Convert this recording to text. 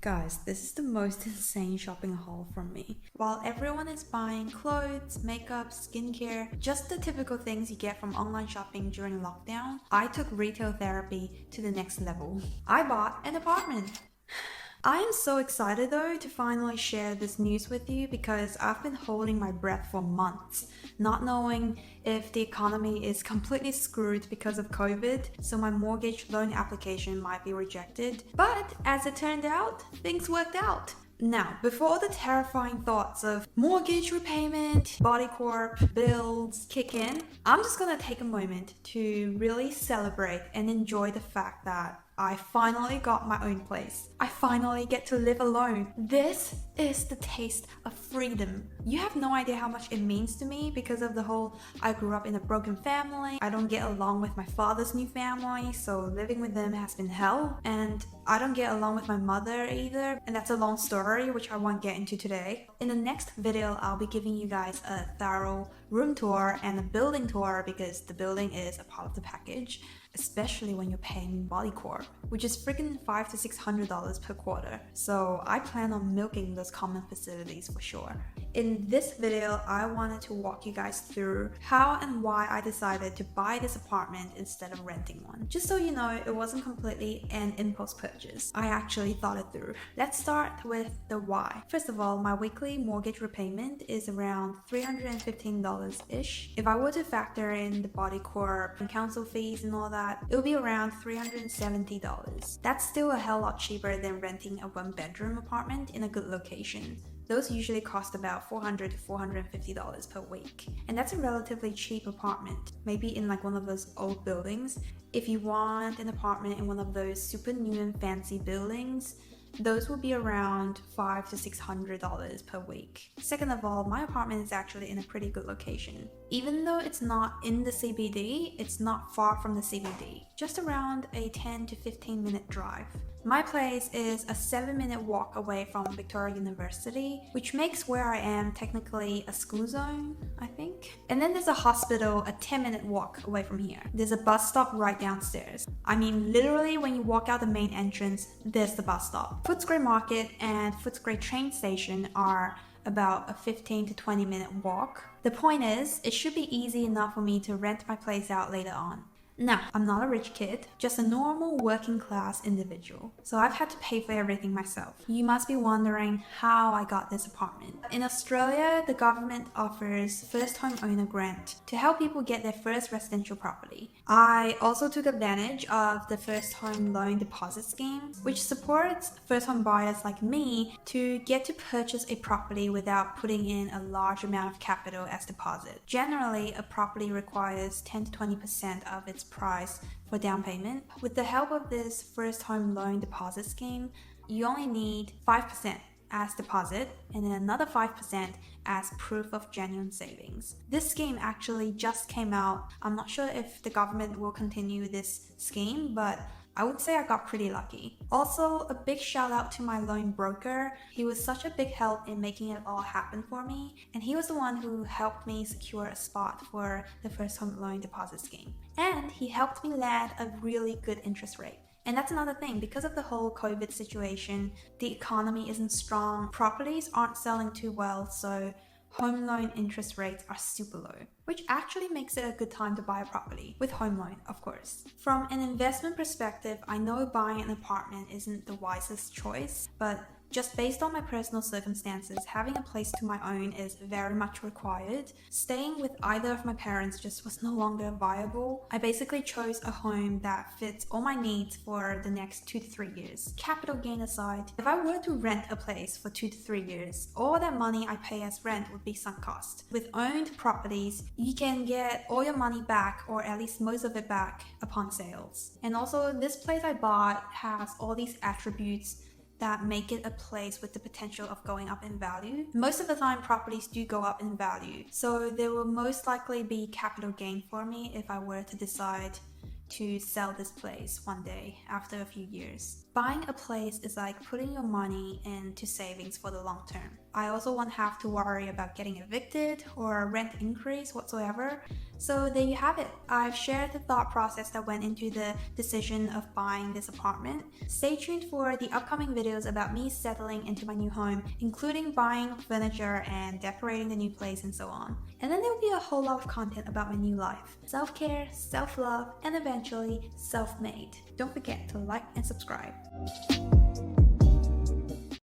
Guys, this is the most insane shopping haul from me. While everyone is buying clothes, makeup, skincare, just the typical things you get from online shopping during lockdown, I took retail therapy to the next level. I bought an apartment. I am so excited though to finally share this news with you because I've been holding my breath for months, not knowing if the economy is completely screwed because of COVID, so my mortgage loan application might be rejected. But as it turned out, things worked out. Now, before the terrifying thoughts of mortgage repayment, body corp, bills kick in, I'm just gonna take a moment to really celebrate and enjoy the fact that I finally got my own place. I finally get to live alone. This is the taste of freedom. You have no idea how much it means to me because of the whole I grew up in a broken family. I don't get along with my father's new family, so living with them has been hell. And I don't get along with my mother either, and that's a long story which I won't get into today. In the next video, I'll be giving you guys a thorough room tour and a building tour because the building is a part of the package, especially when you're paying Body Corp, which is freaking $500 to $600 per quarter. So I plan on milking those common facilities for sure. In this video, I wanted to walk you guys through how and why I decided to buy this apartment instead of renting one. Just so you know, it wasn't completely an impulse purchase. I actually thought it through. Let's start with the why. First of all, my weekly mortgage repayment is around $315-ish. If I were to factor in the Body Corp and council fees and all that, it would be around $370. That's still a hell lot cheaper than renting a one-bedroom apartment in a good location. Those usually cost about $400 to $450 per week. And that's a relatively cheap apartment, maybe in like one of those old buildings. If you want an apartment in one of those super new and fancy buildings, those will be around $500 to $600 per week. Second of all, my apartment is actually in a pretty good location. Even though it's not in the CBD, it's not far from the CBD, just around a 10 to 15 minute drive. My place is a 7-minute walk away from Victoria University, which makes where I am technically a school zone, I think. And then there's a hospital a 10-minute walk away from here. There's a bus stop right downstairs. I mean, literally when you walk out the main entrance, there's the bus stop. Footscray Market and Footscray train station are about a 15 to 20 minute walk. The point is, it should be easy enough for me to rent my place out later on. Now, I'm not a rich kid, just a normal working class individual, so I've had to pay for everything myself. You must be wondering how I got this apartment. In Australia, the government offers first home owner grant to help people get their first residential property. I also took advantage of the first home loan deposit scheme, which supports first home buyers like me to get to purchase a property without putting in a large amount of capital as deposit. Generally, a property requires 10 to 20% of its price for down payment. With the help of this first home loan deposit scheme, you only need 5% as deposit and then another 5% as proof of genuine savings. This scheme actually just came out. I'm not sure if the government will continue this scheme, but I would say I got pretty lucky. Also, a big shout out to my loan broker. He was such a big help in making it all happen for me, and he was the one who helped me secure a spot for the first home loan deposit scheme. And he helped me land a really good interest rate. And that's another thing, because of the whole COVID situation, the economy isn't strong, properties aren't selling too well, so home loan interest rates are super low, which actually makes it a good time to buy a property, with home loan, of course. From an investment perspective, I know buying an apartment isn't the wisest choice, but just based on my personal circumstances, having a place to my own is very much required. Staying with either of my parents just was no longer viable. I basically chose a home that fits all my needs for the next 2 to 3 years. Capital gain aside, if I were to rent a place for 2 to 3 years, all that money I pay as rent would be sunk cost. With owned properties, you can get all your money back, or at least most of it back, upon sales. And also, this place I bought has all these attributes that make it a place with the potential of going up in value. Most of the time, properties do go up in value, so there will most likely be capital gain for me if I were to decide to sell this place one day after a few years. Buying a place is like putting your money into savings for the long term. I also won't have to worry about getting evicted or rent increase whatsoever. So there you have it. I've shared the thought process that went into the decision of buying this apartment. Stay tuned for the upcoming videos about me settling into my new home, including buying furniture and decorating the new place and so on. And then there will be a whole lot of content about my new life. Self-care, self-love, and eventually self-made. Don't forget to like and subscribe.